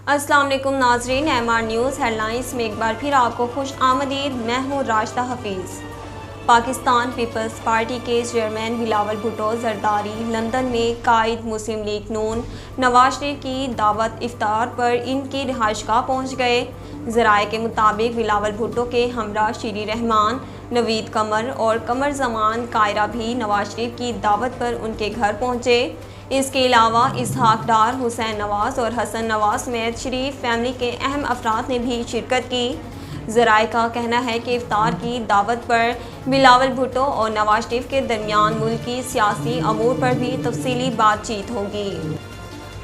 अस्सलाम वालेकुम नाजरीन, MR न्यूज़ हेडलाइंस में एक बार फिर आपको खुश आमदीद। मैं हूँ राशिदा हफीज़। पाकिस्तान पीपल्स पार्टी के चेयरमैन बिलावल भुट्टो जरदारी लंदन में कायद मुस्लिम लीग नून नवाज शरीफ की दावत इफ्तार पर इनकी रिहाइशगाह पहुँच गए। ज़राए के मुताबिक बिलावल भुट्टो के हमरा शीरी रहमान, नवीद कमर और कमर जमान कायरा भी नवाज शरीफ की दावत पर उनके घर पहुँचे। इसके अलावा इसहाक डार, हुसैन नवाज और हसन नवाज समेत शरीफ फैमिली के अहम अफराद ने भी शिरकत की। ज़राए का कहना है कि इफ्तार की दावत पर बिलावल भुट्टो और नवाज शरीफ के दरमियान मुल्की सियासी अमूर पर भी तफसीली बातचीत होगी।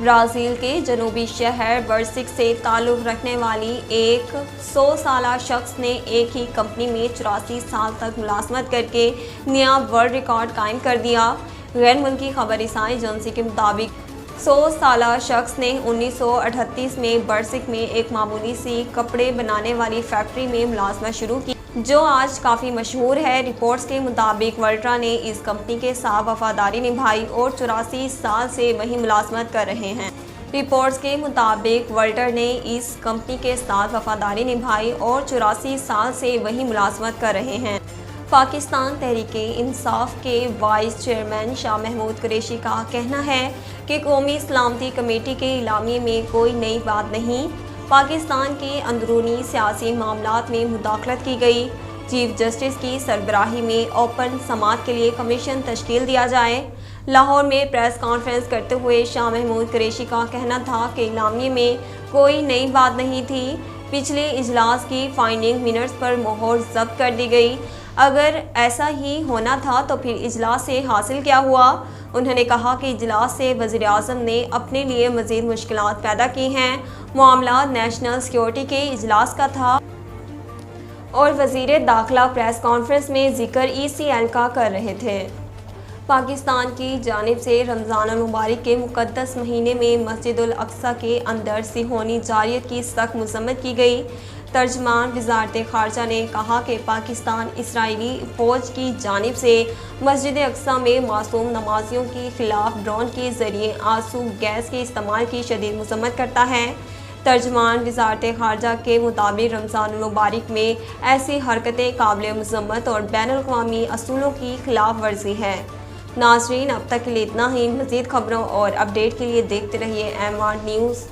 ब्राज़ील के जनूबी शहर बर्सिक से ताल्लुक़ रखने वाली एक 100 साला शख्स ने एक ही कंपनी में 84 साल तक मुलाजमत करके नया वर्ल्ड रिकॉर्ड कायम कर दिया। गैर मुल्की खबर रसाई एजेंसी के मुताबिक 100 साला शख्स ने 1938 में बर्सिक में एक मामूली सी कपड़े बनाने वाली फैक्ट्री में मुलाजमत शुरू की, जो आज काफ़ी मशहूर है। रिपोर्ट्स के मुताबिक वल्ट्रा ने इस कंपनी के साथ वफादारी निभाई और 84 साल से वही मुलाजमत कर रहे हैं। रिपोर्ट्स के मुताबिक वल्टर ने इस कंपनी के साथ वफादारी निभाई और 84 साल से वही मुलाजमत कर रहे हैं। पाकिस्तान तहरीक-ए-इंसाफ के वाइस चेयरमैन शाह महमूद कुरैशी का कहना है कि कौमी सलामती कमेटी के इलामिये में कोई नई बात नहीं। पाकिस्तान के अंदरूनी सियासी मामलात में मुदाखलत की गई। चीफ जस्टिस की सरबराही में ओपन समाअत के लिए कमीशन तश्कील दिया जाए। लाहौर में प्रेस कॉन्फ्रेंस करते हुए शाह महमूद कुरैशी का कहना था कि इलामिये में कोई नई बात नहीं थी। पिछले इजलास की फाइंडिंग मिनट्स पर मोहर जब्त कर दी गई। अगर ऐसा ही होना था तो फिर इजलास से हासिल क्या हुआ। उन्होंने कहा कि इजलास से वज़ीर आज़म ने अपने लिए मज़ीद मुश्किलात पैदा की हैं। मामला नेशनल सिक्योरिटी के इजलास का था और वज़ीर दाखिला प्रेस कॉन्फ्रेंस में जिक्र ECL का कर रहे थे। पाकिस्तान की जानिब से रमज़ान मुबारक के मुक़द्दस महीने में मस्जिदुल अक़सा के अंदर सिहोनी जारियत की सख्त मज़म्मत की गई। तर्जमान वज़ारत ख़ारजा ने कहा कि पाकिस्तान इसराइली फ़ौज की जानिब से मस्जिद अक़सा में मासूम नमाजियों के ख़िलाफ़ ड्रोन के ज़रिए आंसू गैस के इस्तेमाल की शदीद मज़म्मत करता है। तर्जमान वज़ारत ख़ारजा के मुताबिक रमज़ान मुबारक में ऐसी हरकतें काबिल मज़म्मत और बैनुल-अक़वामी असूलों की खिलाफ वर्जी है। नाज़रीन, अब तक के लिए इतना ही। मज़ीद खबरों और अपडेट के लिए देखते रहिए MR न्यूज़।